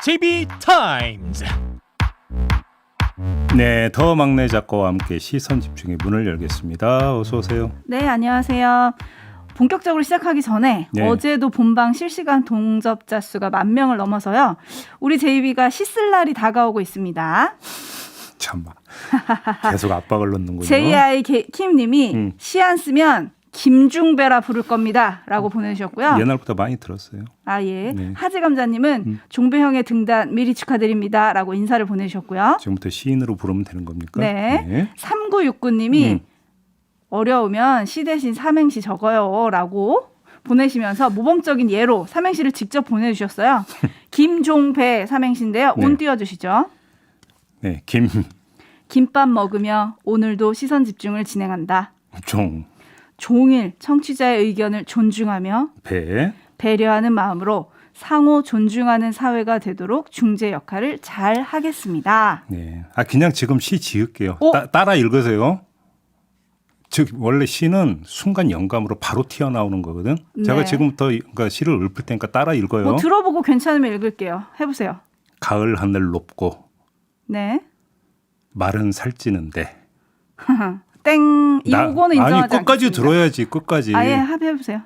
JB타임즈. 네, 더 막내 작가와 함께 시선 집중의 문을 열겠습니다. 어서 오세요. 네, 안녕하세요. 본격적으로 시작하기 전에 네. 어제도 본방 실시간 동접자 수가 10,000명을 넘어서요. 우리 JB가 씻을 날이 다가오고 있습니다. 참아. 계속 압박을 넣는군요. JI 킴님이 시 안 쓰면 김중배라 부를 겁니다. 라고 보내주셨고요. 옛날부터 많이 들었어요. 아, 예. 네. 하지감자님은 종배형의 등단 미리 축하드립니다. 라고 인사를 보내주셨고요. 지금부터 시인으로 부르면 되는 겁니까? 네. 3969님이 어려우면 시 대신 삼행시 적어요. 라고 보내시면서 모범적인 예로 삼행시를 직접 보내주셨어요. 김종배 삼행시인데요. 네. 온 띄워주시죠. 네, 김밥 먹으며 오늘도 시선 집중을 진행한다. 종, 종일 청취자의 의견을 존중하며 배려하는 마음으로 상호 존중하는 사회가 되도록 중재 역할을 잘 하겠습니다. 네. 아, 그냥 지금 시 지을게요. 오! 따라 읽으세요. 즉 원래 시는 순간 영감으로 바로 튀어나오는 거거든. 네. 제가 지금부터 그러니까 시를 읊을 테니까 따라 읽어요. 뭐 들어보고 괜찮으면 읽을게요. 해보세요. 가을 하늘 높고 네. 말은 살찌는데. 땡. 이거는 인정하지 아니 끝까지 않겠습니다. 들어야지. 끝까지. 아예 합해보세요.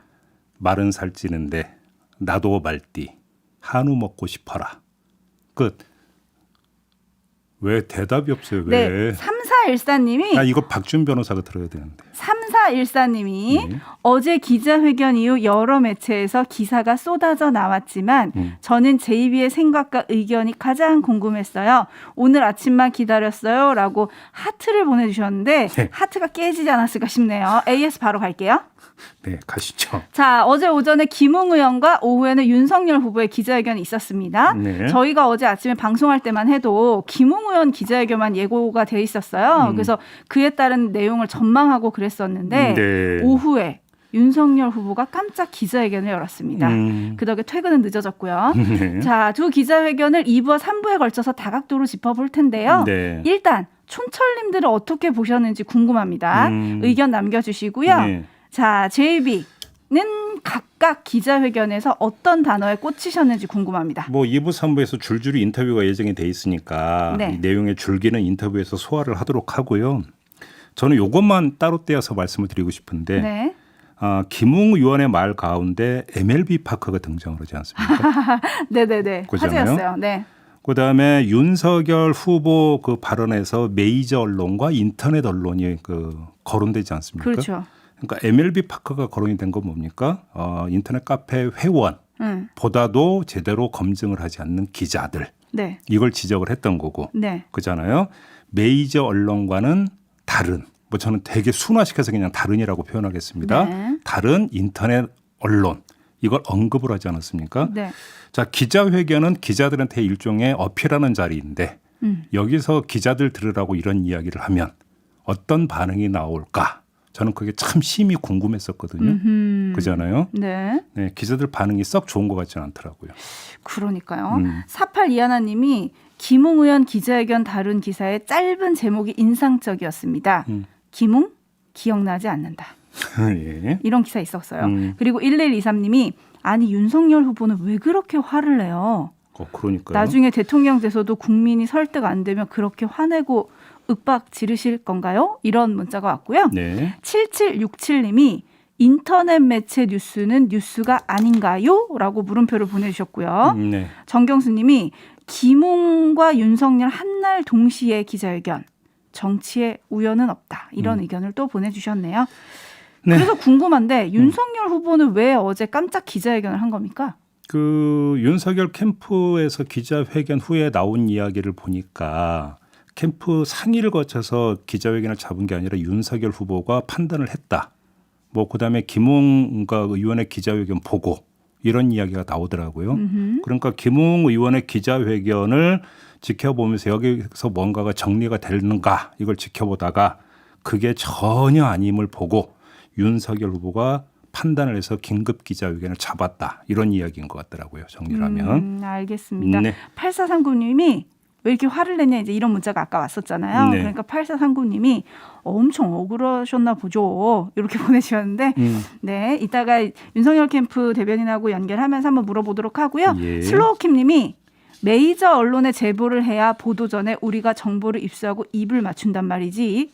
말은 살찌는데 나도 말띠 한우 먹고 싶어라. 끝. 왜 대답이 없어요? 왜? 네. 3414님이 아, 이거 박준 변호사가 들어야 되는데. 3414님이 어제 기자회견 이후 여러 매체에서 기사가 쏟아져 나왔지만 저는 JB의 생각과 의견이 가장 궁금했어요. 오늘 아침만 기다렸어요. 라고 하트를 보내주셨는데 네. 하트가 깨지지 않았을까 싶네요. AS 바로 갈게요. 네, 가시죠. 자, 어제 오전에 김웅 의원과 오후에는 윤석열 후보의 기자회견이 있었습니다. 네. 저희가 어제 아침에 방송할 때만 해도 김웅 의원 기자회견만 예고가 돼 있었어요. 그래서 그에 따른 내용을 전망하고 그랬었는데 네. 오후에 윤석열 후보가 깜짝 기자회견을 열었습니다. 그 덕에 퇴근은 늦어졌고요. 네. 자, 두 기자회견을 2부와 3부에 걸쳐서 다각도로 짚어볼 텐데요. 네. 일단 촌철님들은 어떻게 보셨는지 궁금합니다. 의견 남겨주시고요. 네. 자, JB는 각각 기자회견에서 어떤 단어에 꽂히셨는지 궁금합니다. 뭐 2부, 3부에서 줄줄이 인터뷰가 예정이 돼 있으니까 네. 이 내용의 줄기는 인터뷰에서 소화를 하도록 하고요. 저는 이것만 따로 떼어서 말씀을 드리고 싶은데 네. 김웅 의원의 말 가운데 MLB 파크가 등장을 하지 않습니까? 네네네. 그잖아요. 화제였어요. 네. 그다음에 윤석열 후보 그 발언에서 메이저 언론과 인터넷 언론이 거론되지 않습니까? 그렇죠. 그러니까 MLB 파크가 거론이 된 건 뭡니까? 인터넷 카페 회원보다도 제대로 검증을 하지 않는 기자들. 네. 이걸 지적을 했던 거고. 네. 그잖아요. 메이저 언론과는 다른. 뭐 저는 되게 순화시켜서 그냥 다른이라고 표현하겠습니다. 네. 다른 인터넷 언론. 이걸 언급을 하지 않았습니까? 네. 자, 기자회견은 기자들한테 일종의 어필하는 자리인데 여기서 기자들 들으라고 이런 이야기를 하면 어떤 반응이 나올까? 저는 그게 참 심히 궁금했었거든요. 그잖아요. 네. 네, 기자들 반응이 썩 좋은 것 같지는 않더라고요. 그러니까요. 4821님이 김웅 의원 기자회견 다룬 기사의 짧은 제목이 인상적이었습니다. 김웅? 기억나지 않는다. 예. 이런 기사 있었어요. 그리고 1123님이 아니 윤석열 후보는 왜 그렇게 화를 내요? 그러니까요. 나중에 대통령 돼서도 국민이 설득 안 되면 그렇게 화내고 윽박 지르실 건가요? 이런 문자가 왔고요. 네. 7767님이 인터넷 매체 뉴스는 뉴스가 아닌가요? 라고 물음표를 보내주셨고요. 네. 정경수님이 김웅과 윤석열 한날 동시에 기자회견. 정치에 우연은 없다. 이런 의견을 또 보내주셨네요. 네. 그래서 궁금한데 윤석열 후보는 왜 어제 깜짝 기자회견을 한 겁니까? 윤석열 캠프에서 기자회견 후에 나온 이야기를 보니까 캠프 상의를 거쳐서 기자회견을 잡은 게 아니라 윤석열 후보가 판단을 했다. 뭐 그다음에 김웅 의원의 기자회견 보고 이런 이야기가 나오더라고요. 그러니까 김웅 의원의 기자회견을 지켜보면서 여기서 뭔가가 정리가 되는가 이걸 지켜보다가 그게 전혀 아님을 보고 윤석열 후보가 판단을 해서 긴급 기자회견을 잡았다. 이런 이야기인 것 같더라고요. 정리를 하면. 알겠습니다. 네. 8439님이 왜 이렇게 화를 내냐 이제 이런 문자가 아까 왔었잖아요. 네. 그러니까 8439님이 엄청 억울하셨나 보죠. 이렇게 보내주셨는데 네, 이따가 윤석열 캠프 대변인하고 연결하면서 한번 물어보도록 하고요. 예. 슬로우킴님이 메이저 언론에 제보를 해야 보도 전에 우리가 정보를 입수하고 입을 맞춘단 말이지.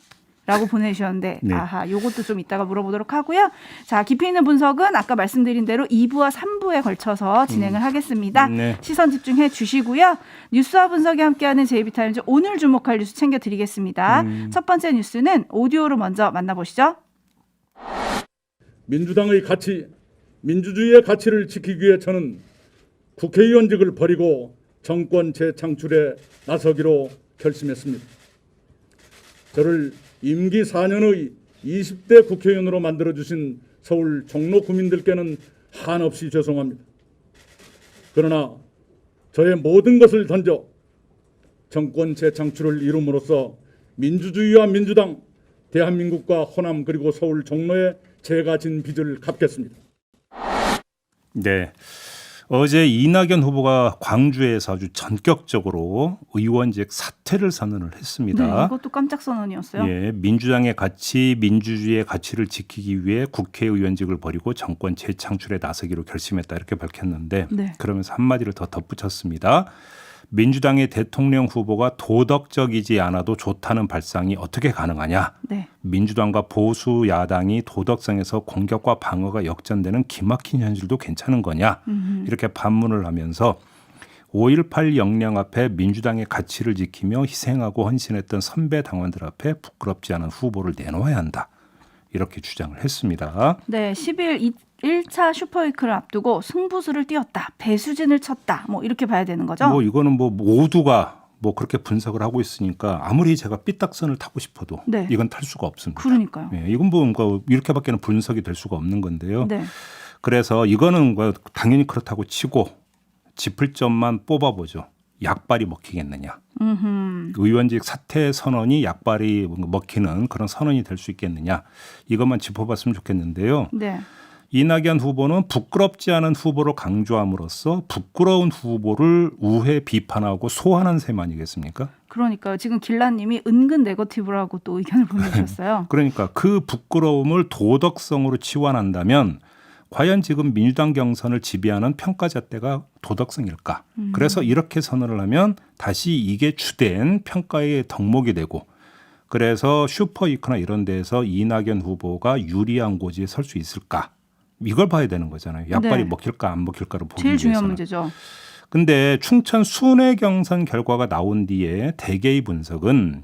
라고 보내주셨는데 네. 아하, 요것도 좀 이따가 물어보도록 하고요. 자, 깊이 있는 분석은 아까 말씀드린 대로 2부와 3부에 걸쳐서 진행을 하겠습니다. 네. 시선 집중해 주시고요. 뉴스와 분석이 함께하는 JB타임즈 오늘 주목할 뉴스 챙겨드리겠습니다. 첫 번째 뉴스는 오디오로 먼저 만나보시죠. 민주당의 가치, 민주주의의 가치를 지키기 위해 저는 국회의원직을 버리고 정권 재창출에 나서기로 결심했습니다. 저를 임기 4년의 20대 국회의원으로 만들어주신 서울 종로 구민들께는 한없이 죄송합니다. 그러나 저의 모든 것을 던져 정권 재창출을 이룸으로써 민주주의와 민주당, 대한민국과 호남 그리고 서울 종로에 제가 진 빚을 갚겠습니다. 네. 어제 이낙연 후보가 광주에서 아주 전격적으로 의원직 사퇴를 선언을 했습니다. 네, 이것도 깜짝 선언이었어요. 예, 민주당의 가치, 민주주의의 가치를 지키기 위해 국회의원직을 버리고 정권 재창출에 나서기로 결심했다 이렇게 밝혔는데 네. 그러면서 한마디를 더 덧붙였습니다. 민주당의 대통령 후보가 도덕적이지 않아도 좋다는 발상이 어떻게 가능하냐. 네. 민주당과 보수 야당이 도덕성에서 공격과 방어가 역전되는 기막힌 현실도 괜찮은 거냐. 이렇게 반문을 하면서 5.18 역량 앞에 민주당의 가치를 지키며 희생하고 헌신했던 선배 당원들 앞에 부끄럽지 않은 후보를 내놓아야 한다. 이렇게 주장을 했습니다. 네, 10일 1차 슈퍼위크를 앞두고 승부수를 띄웠다. 배수진을 쳤다. 뭐 이렇게 봐야 되는 거죠? 뭐 이거는 뭐 모두가 뭐 그렇게 분석을 하고 있으니까 아무리 제가 삐딱선을 타고 싶어도 네. 이건 탈 수가 없습니다. 그러니까요. 예, 이건 뭐 이렇게밖에는 분석이 될 수가 없는 건데요. 네. 그래서 이거는 뭐 당연히 그렇다고 치고 짚을 점만 뽑아보죠. 약발이 먹히겠느냐. 의원직 사퇴 선언이 약발이 먹히는 그런 선언이 될 수 있겠느냐. 이것만 짚어봤으면 좋겠는데요. 네. 이낙연 후보는 부끄럽지 않은 후보로 강조함으로써 부끄러운 후보를 우회 비판하고 소환한 셈 아니겠습니까? 그러니까요. 지금 길라님이 은근 네거티브라고 또 의견을 보내주셨어요. 그러니까 그 부끄러움을 도덕성으로 치환한다면 과연 지금 민주당 경선을 지배하는 평가잣대가 도덕성일까? 그래서 이렇게 선언을 하면 다시 이게 주된 평가의 덕목이 되고 그래서 슈퍼이크나 이런 데에서 이낙연 후보가 유리한 고지에 설 수 있을까? 이걸 봐야 되는 거잖아요. 약발이 네. 먹힐까 안 먹힐까를 보기 제일 중요한 위해서는. 문제죠. 근데 충천 순회 경선 결과가 나온 뒤에 대개의 분석은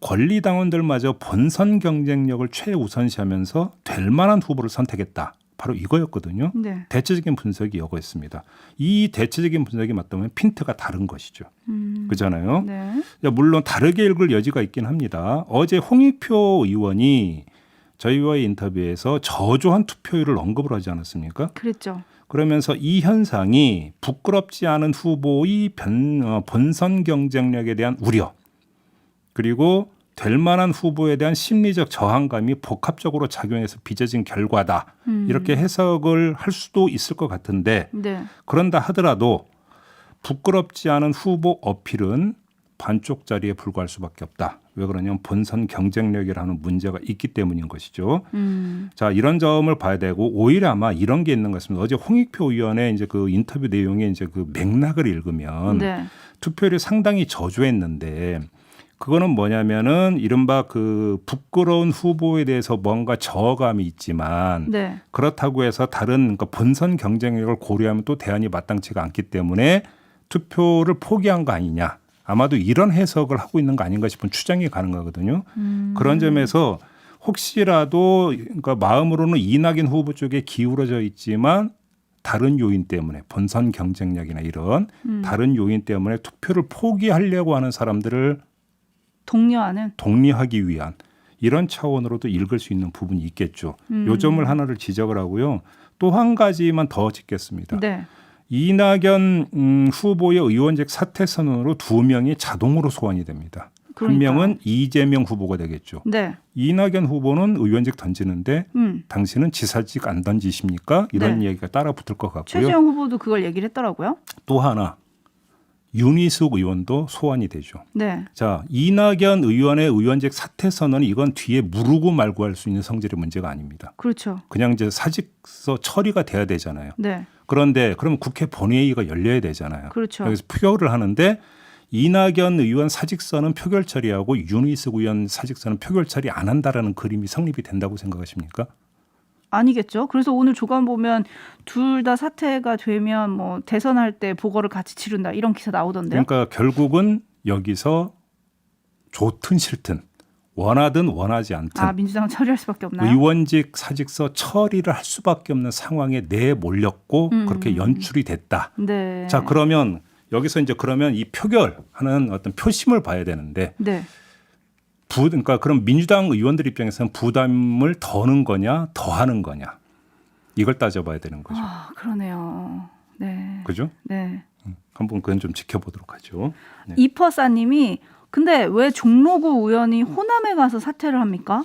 권리당원들마저 본선 경쟁력을 최우선시하면서 될 만한 후보를 선택했다. 바로 이거였거든요. 네. 대체적인 분석이 이거였습니다. 이 대체적인 분석이 맞다면 핀트가 다른 것이죠. 그잖아요. 네. 물론 다르게 읽을 여지가 있긴 합니다. 어제 홍익표 의원이 저희와의 인터뷰에서 저조한 투표율을 언급을 하지 않았습니까? 그랬죠. 그러면서 이 현상이 부끄럽지 않은 후보의 본선 경쟁력에 대한 우려 그리고 될 만한 후보에 대한 심리적 저항감이 복합적으로 작용해서 빚어진 결과다. 이렇게 해석을 할 수도 있을 것 같은데 네. 그런다 하더라도 부끄럽지 않은 후보 어필은 반쪽짜리에 불과할 수밖에 없다. 왜 그러냐면 본선 경쟁력이라는 문제가 있기 때문인 것이죠. 자, 이런 점을 봐야 되고 오히려 아마 이런 게 있는 것 같습니다. 어제 홍익표 의원의 이제 그 인터뷰 내용의 이제 그 맥락을 읽으면 네. 투표율이 상당히 저조했는데 그거는 뭐냐면은 이른바 그 부끄러운 후보에 대해서 뭔가 저어감이 있지만 네. 그렇다고 해서 다른 그러니까 본선 경쟁력을 고려하면 또 대안이 마땅치가 않기 때문에 투표를 포기한 거 아니냐. 아마도 이런 해석을 하고 있는 거 아닌가 싶은 추정이 가능하거든요. 그런 점에서 혹시라도 그러니까 마음으로는 이낙연 후보 쪽에 기울어져 있지만 다른 요인 때문에 본선 경쟁력이나 이런 다른 요인 때문에 투표를 포기하려고 하는 사람들을 독려하는. 독려하기 위한 이런 차원으로도 읽을 수 있는 부분이 있겠죠. 요 점을 하나를 지적을 하고요. 또 한 가지만 더 짚겠습니다. 네. 이낙연 후보의 의원직 사퇴 선언으로 2명이 자동으로 소환이 됩니다. 그러니까요. 한 명은 이재명 후보가 되겠죠. 네. 이낙연 후보는 의원직 던지는데 당신은 지사직 안 던지십니까? 이런 네. 얘기가 따라 붙을 것 같고요. 최재형 후보도 그걸 얘기를 했더라고요. 또 하나 윤희숙 의원도 소환이 되죠. 네. 자, 이낙연 의원의 의원직 사퇴 선언은 이건 뒤에 무르고 말고 할 수 있는 성질의 문제가 아닙니다. 그렇죠. 그냥 이제 사직서 처리가 돼야 되잖아요. 네. 그런데 그러면 국회 본회의가 열려야 되잖아요. 그렇죠. 여기서 표결을 하는데 이낙연 의원 사직서는 표결 처리하고 윤희숙 의원 사직서는 표결 처리 안 한다라는 그림이 성립이 된다고 생각하십니까? 아니겠죠. 그래서 오늘 조간 보면 둘 다 사퇴가 되면 뭐 대선할 때 보궐을 같이 치른다 이런 기사 나오던데요. 그러니까 결국은 여기서 좋든 싫든 원하든 원하지 않든 민주당은 처리할 수밖에 없나요? 의원직 사직서 처리를 할 수밖에 없는 상황에 내몰렸고 그렇게 연출이 됐다. 네. 자, 그러면 여기서 이제 그러면 이 표결하는 어떤 표심을 봐야 되는데 네. 그러니까 그럼 민주당 의원들 입장에서는 부담을 더는 거냐 더하는 거냐 이걸 따져봐야 되는 거죠. 그러네요. 네. 그죠? 네. 한번 그건 좀 지켜보도록 하죠. 네. 이퍼사님이 근데 왜 종로구 의원이 호남에 가서 사퇴를 합니까?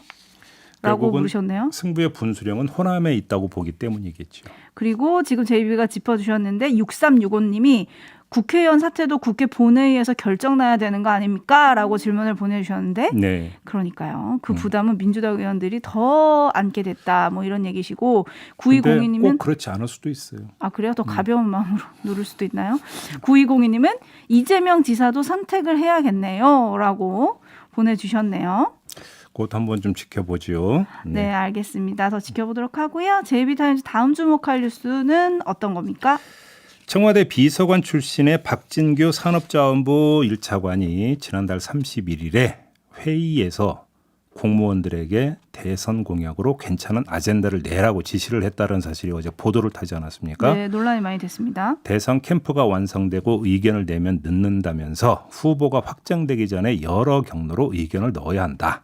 라고 결국은 물으셨네요. 승부의 분수령은 호남에 있다고 보기 때문이겠죠. 그리고 지금 제이비가 짚어주셨는데 6365님이 국회의원 사퇴도 국회 본회의에서 결정나야 되는 거 아닙니까? 라고 질문을 보내주셨는데 네. 그러니까요. 그 부담은 민주당 의원들이 더 안게 됐다. 뭐 이런 얘기시고 9202님은 꼭 그렇지 않을 수도 있어요. 그래요? 더 가벼운 마음으로 누를 수도 있나요? 9202님은 이재명 지사도 선택을 해야겠네요. 라고 보내주셨네요. 그것 한번 좀 지켜보죠. 네, 알겠습니다. 더 지켜보도록 하고요. 제이비타임즈 다음 주목할 뉴스는 어떤 겁니까? 청와대 비서관 출신의 박진규 산업자원부 1차관이 지난달 31일에 회의에서 공무원들에게 대선 공약으로 괜찮은 아젠다를 내라고 지시를 했다는 사실이 어제 보도를 타지 않았습니까? 네, 논란이 많이 됐습니다. 대선 캠프가 완성되고 의견을 내면 늦는다면서 후보가 확정되기 전에 여러 경로로 의견을 넣어야 한다.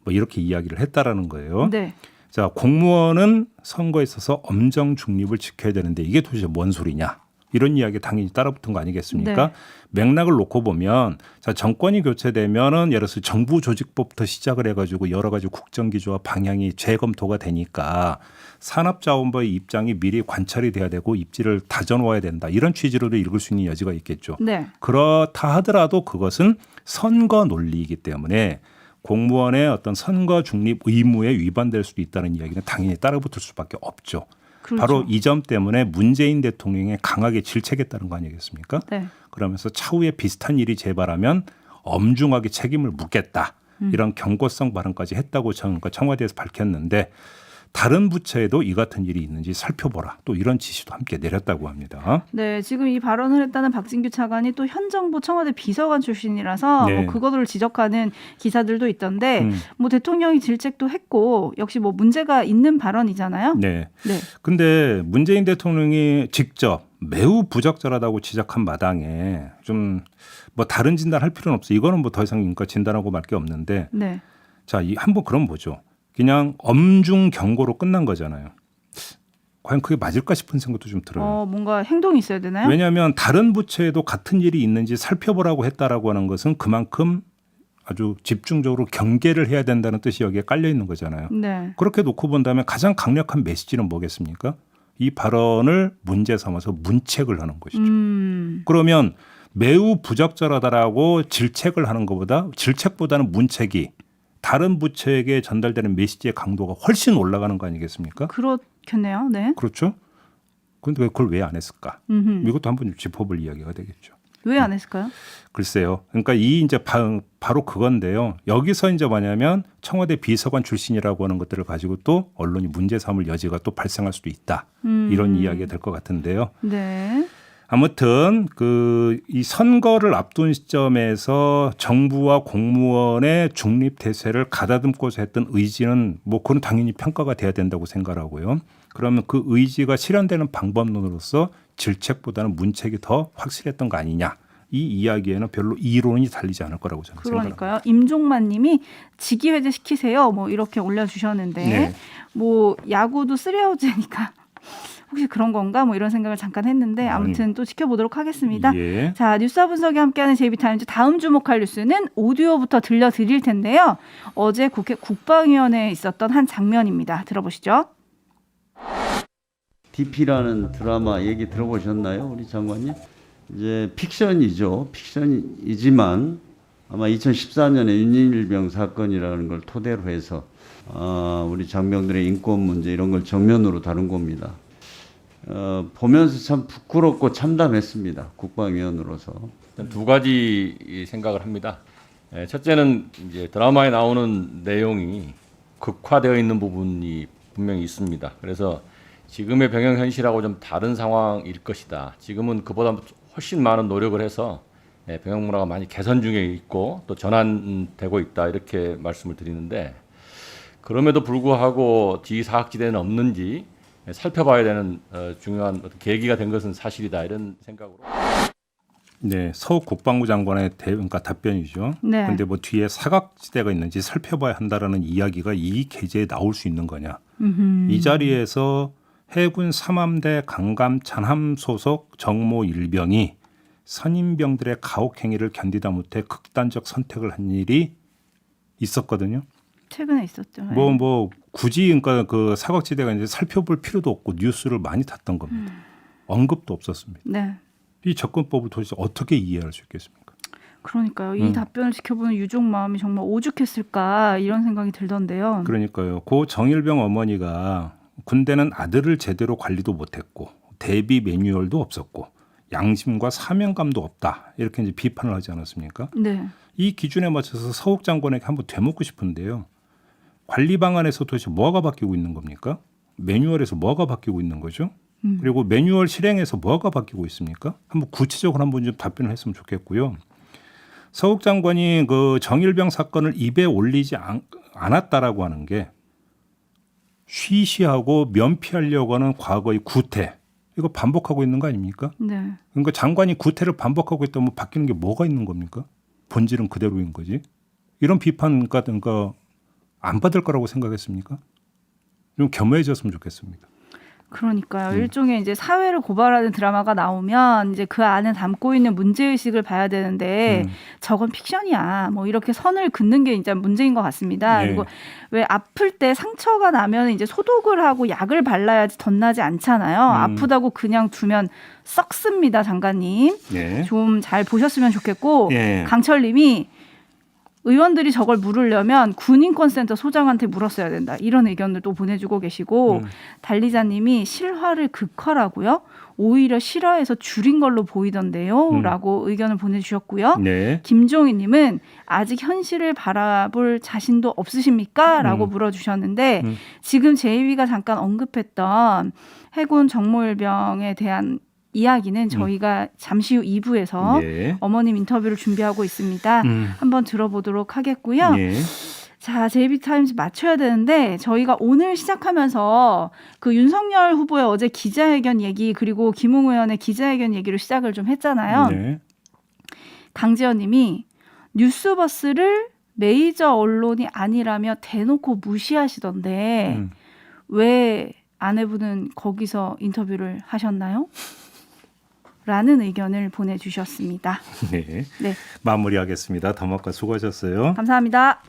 뭐 이렇게 이야기를 했다라는 거예요. 네. 자, 공무원은 선거에 있어서 엄정 중립을 지켜야 되는데 이게 도대체 뭔 소리냐? 이런 이야기 당연히 따라붙은 거 아니겠습니까? 네. 맥락을 놓고 보면 자, 정권이 교체되면은 예를 들어서 정부 조직법부터 시작을 해가지고 여러 가지 국정기조와 방향이 재검토가 되니까 산업자원부의 입장이 미리 관찰이 돼야 되고 입지를 다져놓아야 된다. 이런 취지로도 읽을 수 있는 여지가 있겠죠. 네. 그렇다 하더라도 그것은 선거 논리이기 때문에 공무원의 어떤 선거 중립 의무에 위반될 수도 있다는 이야기는 당연히 따라붙을 수밖에 없죠. 그렇죠. 바로 이 점 때문에 문재인 대통령이 강하게 질책했다는 거 아니겠습니까? 네. 그러면서 차후에 비슷한 일이 재발하면 엄중하게 책임을 묻겠다. 이런 경고성 발언까지 했다고 청와대에서 밝혔는데 다른 부처에도 이 같은 일이 있는지 살펴보라. 또 이런 지시도 함께 내렸다고 합니다. 네, 지금 이 발언을 했다는 박진규 차관이 또 현 정부 청와대 비서관 출신이라서 네. 뭐 그거를 지적하는 기사들도 있던데 뭐 대통령이 질책도 했고 역시 뭐 문제가 있는 발언이잖아요. 네. 네. 근데 문재인 대통령이 직접 매우 부적절하다고 지적한 마당에 좀 뭐 다른 진단할 필요는 없어. 이거는 뭐 더 이상 그러니까 진단하고 말 게 없는데. 네. 자, 한번 그럼 보죠. 그냥 엄중 경고로 끝난 거잖아요. 과연 그게 맞을까 싶은 생각도 좀 들어요. 뭔가 행동이 있어야 되나요? 왜냐하면 다른 부처에도 같은 일이 있는지 살펴보라고 했다라고 하는 것은 그만큼 아주 집중적으로 경계를 해야 된다는 뜻이 여기에 깔려 있는 거잖아요. 네. 그렇게 놓고 본다면 가장 강력한 메시지는 뭐겠습니까? 이 발언을 문제 삼아서 문책을 하는 것이죠. 그러면 매우 부적절하다라고 질책을 하는 것보다 질책보다는 문책이 다른 부처에게 전달되는 메시지의 강도가 훨씬 올라가는 거 아니겠습니까? 그렇겠네요. 네. 그렇죠. 그런데 그걸 왜 안 했을까? 이것도 한번 짚어볼 이야기가 되겠죠. 왜 안 했을까요? 글쎄요. 그러니까 이 이제 바로 그건데요. 여기서 이제 뭐냐면 청와대 비서관 출신이라고 하는 것들을 가지고 또 언론이 문제 삼을 여지가 또 발생할 수도 있다. 이런 이야기가 될 것 같은데요. 네. 아무튼 이 선거를 앞둔 시점에서 정부와 공무원의 중립 대세를 가다듬고자 했던 의지는 뭐 그건 당연히 평가가 돼야 된다고 생각하고요. 그러면 그 의지가 실현되는 방법론으로서 질책보다는 문책이 더 확실했던 거 아니냐. 이 이야기에는 별로 이론이 달리지 않을 거라고 저는 생각합니다. 그러니까요. 임종만님이 직위 해제 시키세요. 뭐 이렇게 올려주셨는데 네. 뭐 야구도 3아웃제니까 혹시 그런 건가? 뭐 이런 생각을 잠깐 했는데 아무튼 또 지켜보도록 하겠습니다. 예. 자, 뉴스와 분석이 함께하는 제이비타임즈 다음 주목할 뉴스는 오디오부터 들려드릴 텐데요. 어제 국회 국방위원회에 있었던 한 장면입니다. 들어보시죠. DP라는 드라마 얘기 들어보셨나요, 우리 장관님? 이제 픽션이죠. 픽션이지만 아마 2014년에 윤일병 사건이라는 걸 토대로 해서 우리 장병들의 인권 문제 이런 걸 정면으로 다룬 겁니다. 보면서 참 부끄럽고 참담했습니다. 국방위원으로서. 두 가지 생각을 합니다. 첫째는 이제 드라마에 나오는 내용이 극화되어 있는 부분이 분명히 있습니다. 그래서 지금의 병영 현실하고 좀 다른 상황일 것이다. 지금은 그보다 훨씬 많은 노력을 해서 병영 문화가 많이 개선 중에 있고 또 전환되고 있다. 이렇게 말씀을 드리는데 그럼에도 불구하고 지사학지대는 없는지 살펴봐야 되는 중요한 어떤 계기가 된 것은 사실이다. 이런 생각으로. 네, 서욱 국방부 장관의 그러니까 답변이죠. 네. 그런데 뭐 뒤에 사각지대가 있는지 살펴봐야 한다라는 이야기가 이 계제에 나올 수 있는 거냐? 이 자리에서 해군 3함대 강감 찬함 소속 정모 일병이 선임병들의 가혹 행위를 견디다 못해 극단적 선택을 한 일이 있었거든요. 최근에 있었죠. 뭐 굳이 그러니까 그 사각지대가 이제 살펴볼 필요도 없고 뉴스를 많이 탔던 겁니다. 언급도 없었습니다. 네. 이 접근법을 도대체 어떻게 이해할 수 있겠습니까? 그러니까요. 이 답변을 지켜보는 유족 마음이 정말 오죽했을까 이런 생각이 들던데요. 그러니까요. 고 정일병 어머니가 군대는 아들을 제대로 관리도 못했고 대비 매뉴얼도 없었고 양심과 사명감도 없다. 이렇게 이제 비판을 하지 않았습니까? 네. 이 기준에 맞춰서 서욱 장관에게 한번 되묻고 싶은데요. 관리 방안에서 도대체 뭐가 바뀌고 있는 겁니까? 매뉴얼에서 뭐가 바뀌고 있는 거죠? 그리고 매뉴얼 실행에서 뭐가 바뀌고 있습니까? 한번 구체적으로 한번 좀 답변을 했으면 좋겠고요. 서욱 장관이 그 정일병 사건을 입에 올리지 않았다라고 하는 게 쉬쉬하고 면피하려고 하는 과거의 구태 이거 반복하고 있는 거 아닙니까? 네. 그러니까 장관이 구태를 반복하고 있다면 바뀌는 게 뭐가 있는 겁니까? 본질은 그대로인 거지. 이런 비판 같은 거 안 받을 거라고 생각했습니까? 좀 겸허해졌으면 좋겠습니다. 그러니까요. 일종의 이제 사회를 고발하는 드라마가 나오면 이제 그 안에 담고 있는 문제의식을 봐야 되는데 저건 픽션이야. 뭐 이렇게 선을 긋는 게 이제 문제인 것 같습니다. 네. 그리고 왜 아플 때 상처가 나면 이제 소독을 하고 약을 발라야지 덧나지 않잖아요. 아프다고 그냥 두면 썩습니다, 장관님. 네. 좀 잘 보셨으면 좋겠고 네. 강철님이 의원들이 저걸 물으려면 군인권센터 소장한테 물었어야 된다. 이런 의견을 또 보내주고 계시고 달리자님이 실화를 극화라고요? 오히려 실화에서 줄인 걸로 보이던데요. 라고 의견을 보내주셨고요. 네. 김종희님은 아직 현실을 바라볼 자신도 없으십니까? 라고 물어주셨는데 지금 제2위가 잠깐 언급했던 해군 정모일병에 대한 이야기는 저희가 잠시 후 2부에서 네. 어머님 인터뷰를 준비하고 있습니다. 한번 들어보도록 하겠고요. 네. 자, JB타임즈 맞춰야 되는데 저희가 오늘 시작하면서 그 윤석열 후보의 어제 기자회견 얘기 그리고 김웅 의원의 기자회견 얘기로 시작을 좀 했잖아요. 네. 강지연 님이 뉴스버스를 메이저 언론이 아니라며 대놓고 무시하시던데 왜 아내분은 거기서 인터뷰를 하셨나요? 라는 의견을 보내주셨습니다. 네. 네, 마무리하겠습니다. 담화과 수고하셨어요. 감사합니다.